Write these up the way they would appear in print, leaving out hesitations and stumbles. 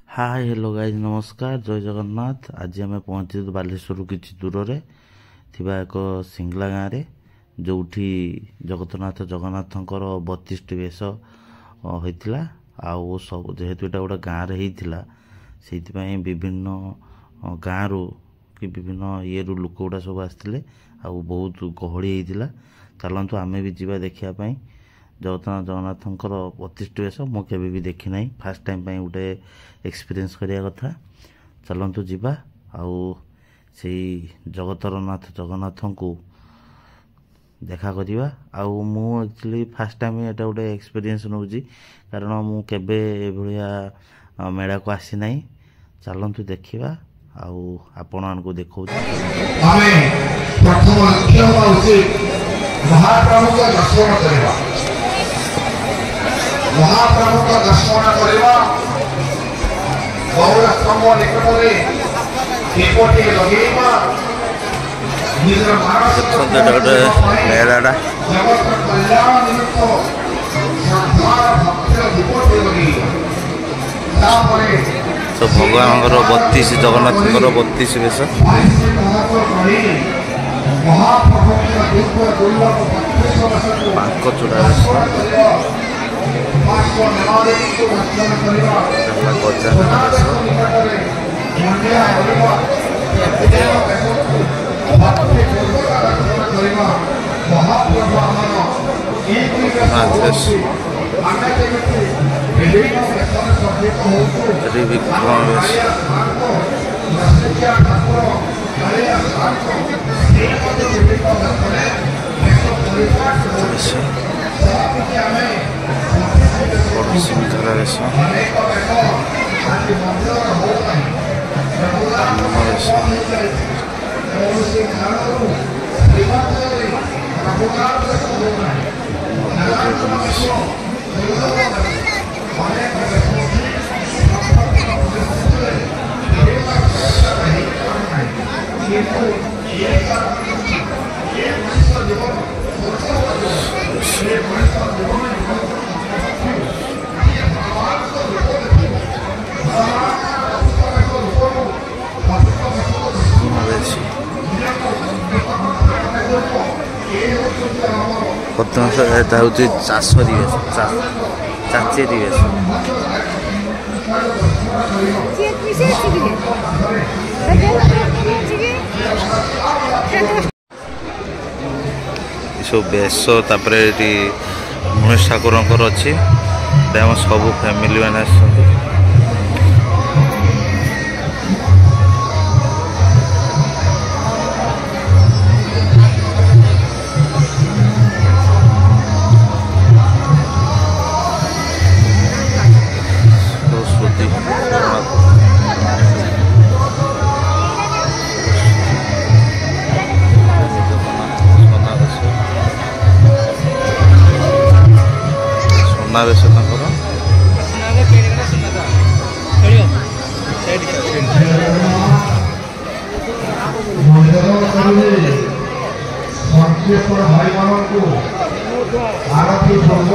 Hi hello guys नमस्कार जय जगन्नाथ। आज आम पहुँची बालेश्वर किसी दूर से थिबा एक सिंगला गाँव में जोठी जगतनाथ जगन्नाथंकर 32टी वेश होता आउ सब जेहेतु यहाँ गोटे गाँव में होता से विभिन्न गाँव रु कि विभिन्न ये लोक गुड़ा सब आसते बहुत गहली होता। चलतु आम भी जा देखापी जगन्नाथ जगन्नाथंकर 32टी वेश मुझे भी देखी ना फास्ट टाइम गोटे एक्सपीरियंस करिया कथा। चलतु जीवा आउ से जगतर नाथ जगन्नाथ को देखा करवा। आउ मु एक्चुअली फास्ट टाइम एटा गोटे एक्सपीरियंस नौ कारण मु केबे एभलिया मेला को आसी ना। चलतु देखा आउ आपण को देखौ प्रथम लक्ष्य महाप्रभु का दर्शन करवा। महाप्रभु का दर्शन करवा गौर स्तंभ निकट में दीपटी लगेवा निज मानसिक मेलाटा जगत कल्याण निमित्त श्रद्धा भक्ति दीपटी लगेवा। तापरे तो भगवान 32 जगन्नाथ 32 वेश महाप्रभु का दिव्य दुर्लभ पांक चूड़ा वेश एटा हूँ चाषरी वेश चाचेरी वेश सब बेश तापर गणेश ठाकुर अच्छी सब फैमिली मैंने सुनावेश भाई मान को आरती पूर्व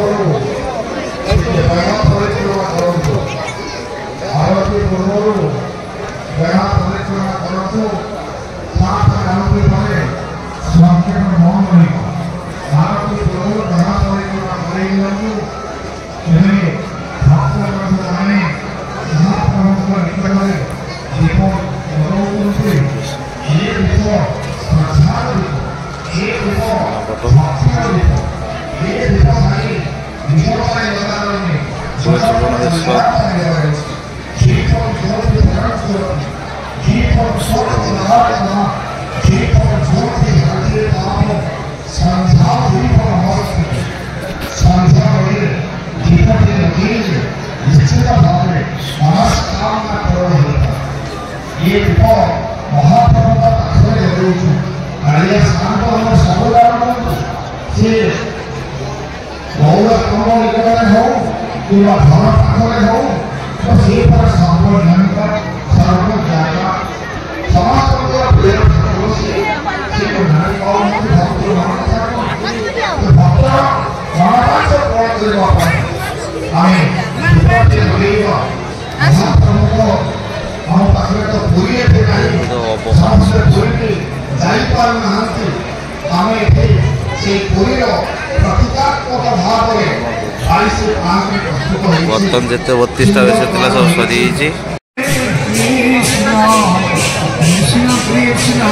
आरती पूर्व गया परिक्रमा करतु सात आरती परे संकीर्ण मौन रहिबो। आरती पूर्व गया परिक्रमा करेइलु एने भक्तगण माने महाप्रभु निकट में दीप जलाउछन्ति। ये दीप संसार ये दीप भक्ति दीप ये दीप भाई निजमाय लगाने ये महाप्रभु का पाखरे लगे कालिया स्नान तो हम सबुदान से गौर स्तंभ निकट में हो कि घर पाखरे हो तो से पर सर्वनियंत्रण सर्व जागा समाज प्रेम से नारी और भक्ति भक्त ମହାପ୍ରଭୁଙ୍କ ଆମ ପାଖରେ ତ ପୁରୀ ଏଠି ନାହିଁ, ସମସ୍ତେ ପୁରୀକି ଯାଇପାରୁନାହାନ୍ତି। ଆମେ ଏଠି ସେଇ ପୁରୀର ପ୍ରତୀକାତ୍ମକ ଭାବରେ 22/5 ପ୍ରସ୍ତୁତ ହୋଇଛି। ବର୍ତ୍ତମାନ ଯେତେ 32ଟା ବେଶ ଥିଲା ସବୁ ସରିଯାଇଛି। Krishna Krishna